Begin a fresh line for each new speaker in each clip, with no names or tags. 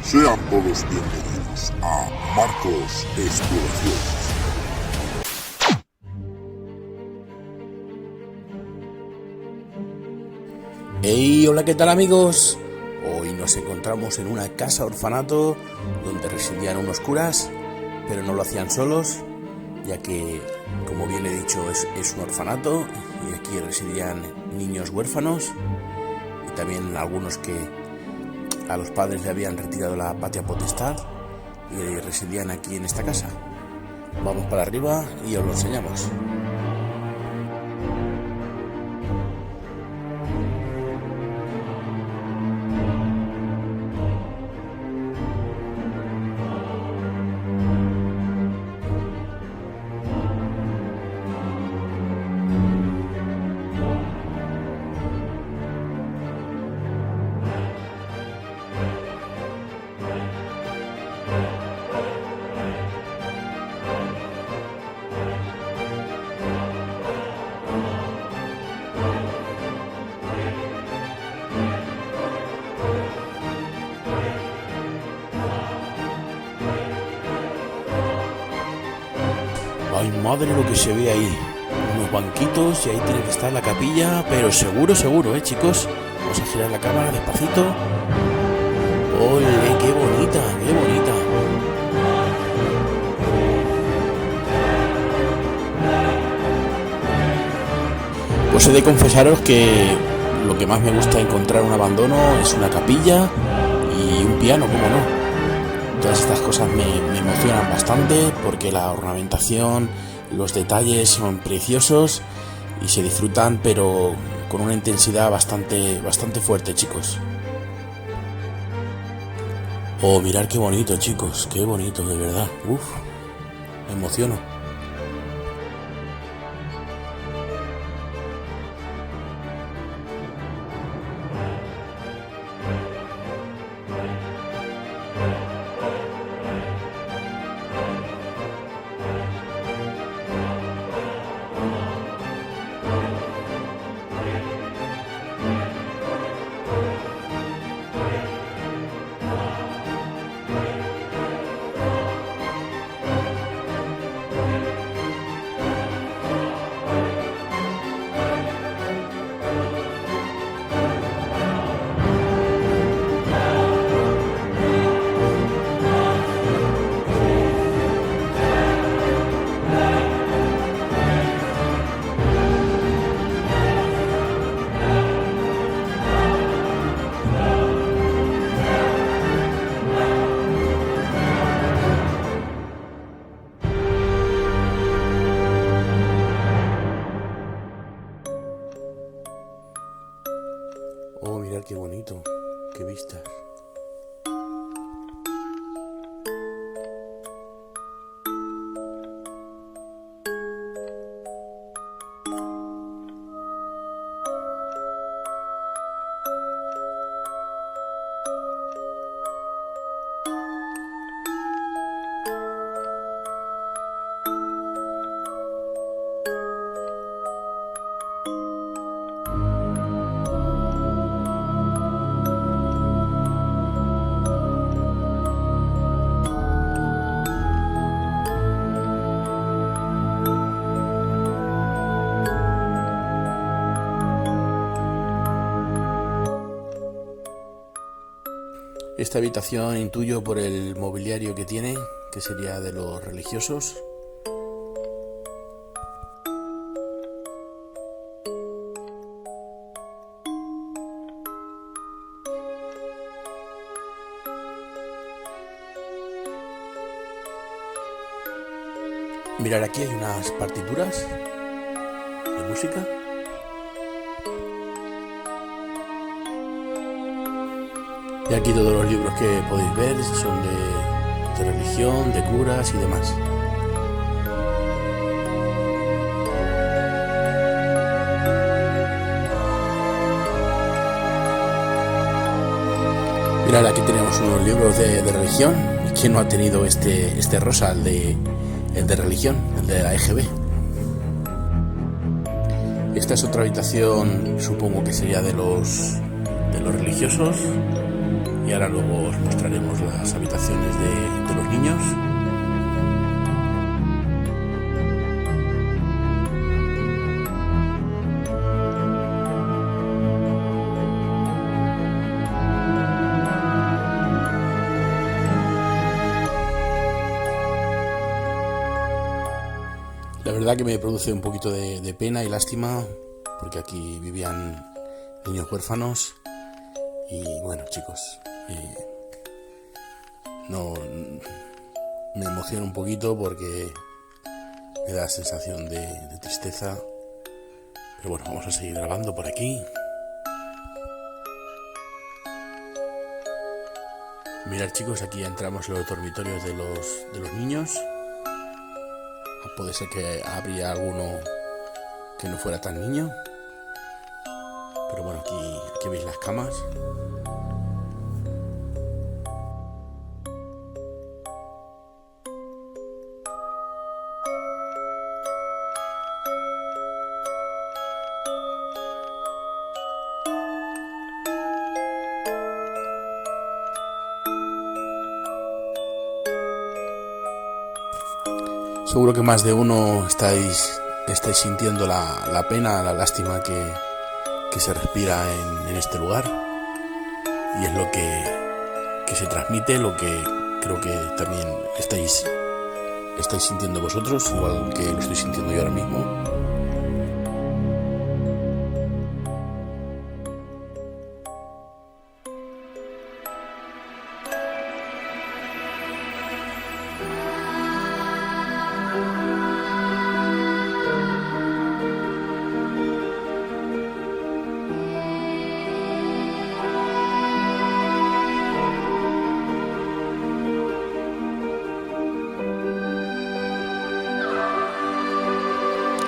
Sean todos bienvenidos a Marcos Exploraciones.
Hey, hola, ¿qué tal amigos? Hoy nos encontramos en una casa orfanato donde residían unos curas, pero no lo hacían solos, ya que, como bien he dicho, es un orfanato y aquí residían niños huérfanos y también algunos que a los padres le habían retirado la patria potestad y residían aquí en esta casa. Vamos para arriba y os lo enseñamos. Ay, madre, lo que se ve ahí. Unos banquitos y ahí tiene que estar la capilla, pero seguro, chicos. Vamos a girar la cámara despacito. ¡Ole, qué bonita, qué bonita! Pues he de confesaros que lo que más me gusta encontrar un abandono es una capilla y un piano, ¿cómo no? Todas estas cosas me emocionan bastante porque la ornamentación, los detalles son preciosos y se disfrutan, pero con una intensidad bastante fuerte, chicos. Oh, mirad qué bonito, chicos, qué bonito, de verdad. Uf, me emociono. Oh, mirad qué bonito, qué vistas. Esta habitación intuyo por el mobiliario que tiene, que sería de los religiosos. Mirad, aquí hay unas partituras de música. Y aquí todos los libros que podéis ver son de religión, de curas y demás. Mirad, aquí tenemos unos libros de religión. ¿Quién no ha tenido este rosa, el de religión, el de la EGB? Esta es otra habitación, supongo que sería de los religiosos. Y ahora luego os mostraremos las habitaciones de los niños. La verdad que me produce un poquito de pena y lástima, porque aquí vivían niños huérfanos. Y bueno, chicos, no me emociona un poquito porque me da sensación de tristeza. Pero bueno, vamos a seguir grabando por aquí. Mirad, chicos, aquí entramos en los dormitorios de los niños. Puede ser que habría alguno que no fuera tan niño. Pero bueno, aquí veis las camas. Seguro que más de uno estáis sintiendo la pena, la lástima que se respira en este lugar. Y es lo que se transmite, lo que creo que también estáis sintiendo vosotros, igual que lo estoy sintiendo yo ahora mismo.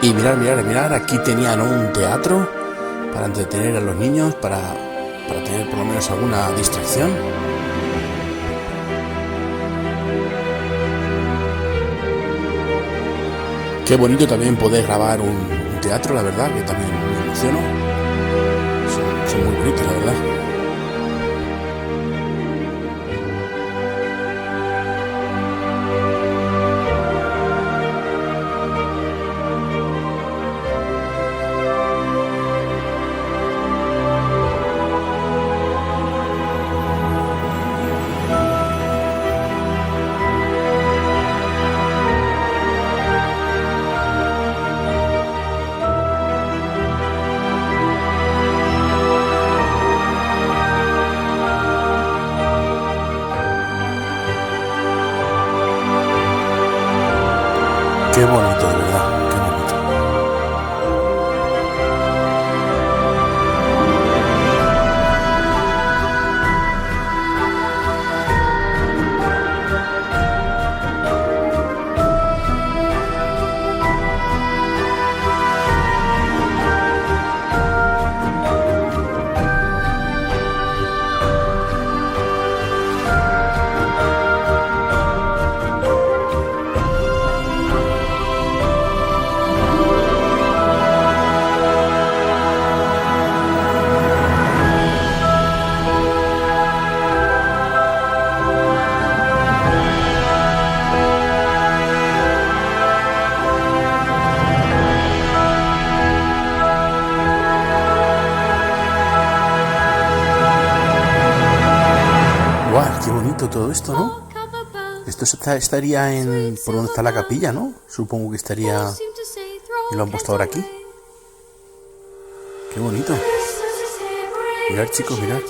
Y mirad, aquí tenían un teatro para entretener a los niños, para tener por lo menos alguna distracción. Qué bonito también poder grabar un teatro, la verdad, que también me emociono. Son muy bonitos, la verdad. Qué bonito, de verdad, qué bonito. ¡Guau! ¡Qué bonito todo esto!, ¿no? Esto estaría por donde está la capilla, ¿no? Supongo que estaría... Y lo han puesto ahora aquí. ¡Qué bonito! Mirad, chicos, mirad.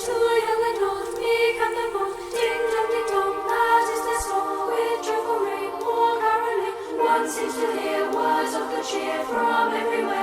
Seems to hear words of good cheer from everywhere.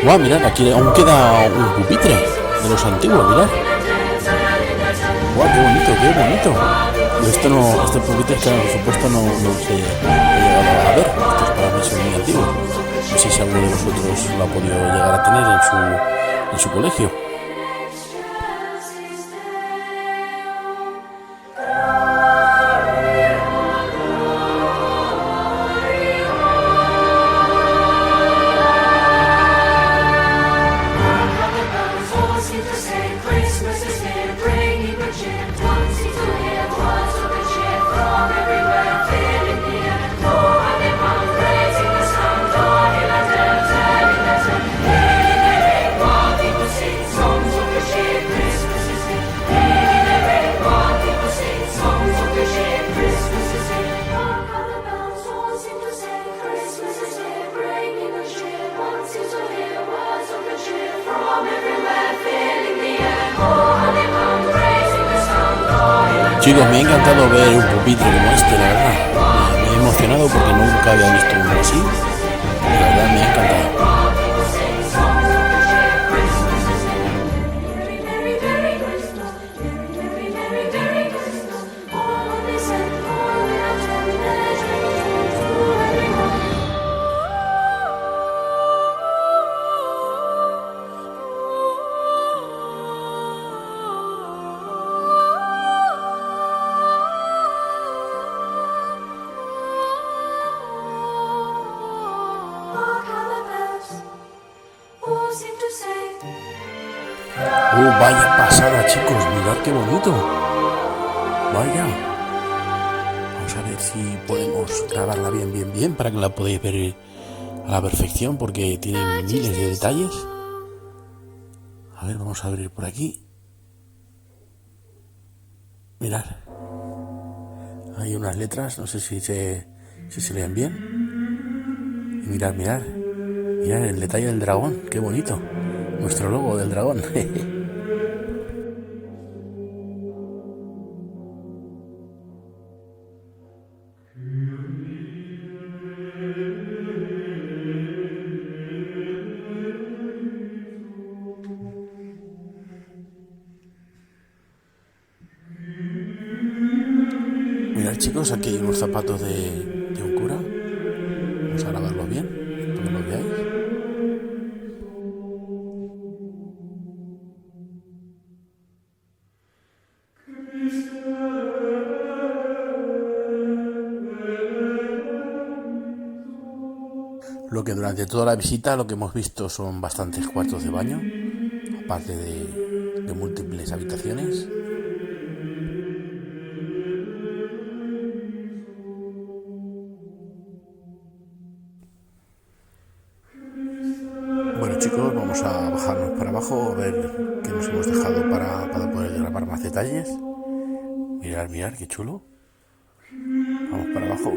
Guau, mirad, aquí aún queda un pupitre de los antiguos, mirad. Guau, qué bonito, qué bonito. Esto no, este pupitre, claro, por supuesto, no se ha llegado a ver. Estos para mí son muy antiguos. No sé si alguno de vosotros lo ha podido llegar a tener en su colegio. Chicos, me ha encantado ver un pupitre como este, la verdad. Me he emocionado porque nunca había visto uno así. Y la verdad me ha encantado. Vaya pasada, chicos, mirad qué bonito. Vaya. Vamos a ver si podemos grabarla bien para que la podáis ver a la perfección, porque tiene miles de detalles. A ver, vamos a abrir por aquí. Mirad. Hay unas letras, no sé si se leen bien. Y mirad el detalle del dragón, qué bonito. Nuestro logo del dragón. Mirad, chicos, aquí hay unos zapatos de un cura. Vamos a grabarlos bien, para que lo veáis. Lo que durante toda la visita lo que hemos visto son bastantes cuartos de baño, aparte de múltiples habitaciones. Bueno, chicos, vamos a bajarnos para abajo a ver qué nos hemos dejado para poder grabar más detalles. Mirad, qué chulo. Vamos para abajo.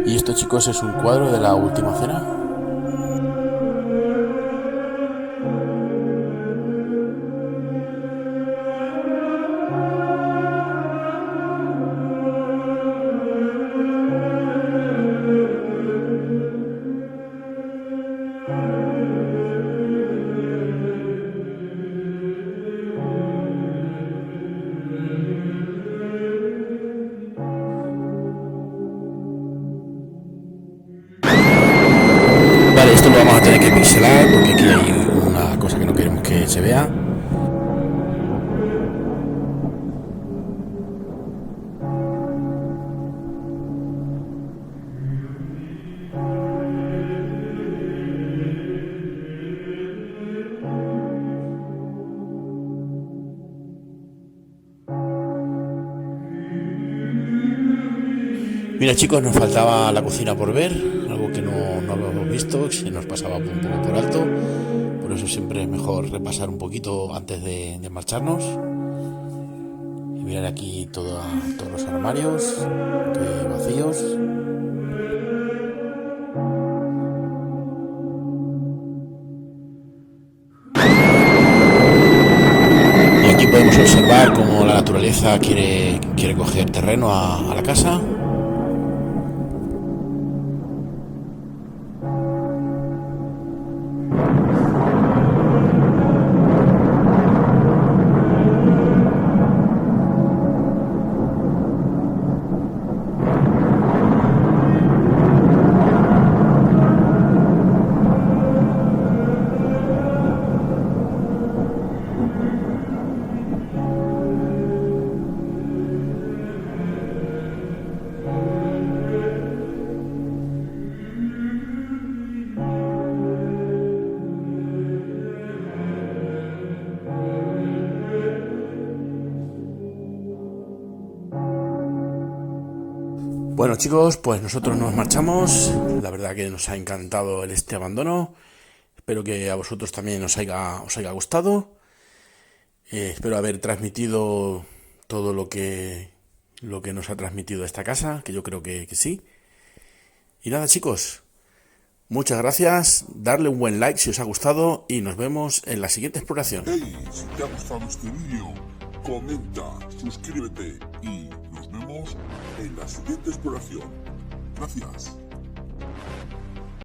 Y esto, chicos, es un cuadro de la Última Cena. Esto lo vamos a tener que pixelar porque aquí hay una cosa que no queremos que se vea. Mira, chicos, nos faltaba la cocina por ver, algo que no habíamos visto, que se nos pasaba un poco por alto. Por por eso siempre es mejor repasar un poquito antes de marcharnos. Y mirar aquí todos los armarios que vacíos. Y aquí podemos observar cómo la naturaleza quiere coger terreno a la casa. Bueno chicos, pues nosotros nos marchamos. La verdad que nos ha encantado este abandono. Espero que a vosotros también os haya gustado. Espero haber transmitido todo lo que nos ha transmitido esta casa, que yo creo que sí. Y nada chicos, muchas gracias. Darle un buen like si os ha gustado y nos vemos en la siguiente exploración.
Hey, si te ha gustado este vídeo, comenta, suscríbete y nos vemos en la siguiente exploración. Gracias.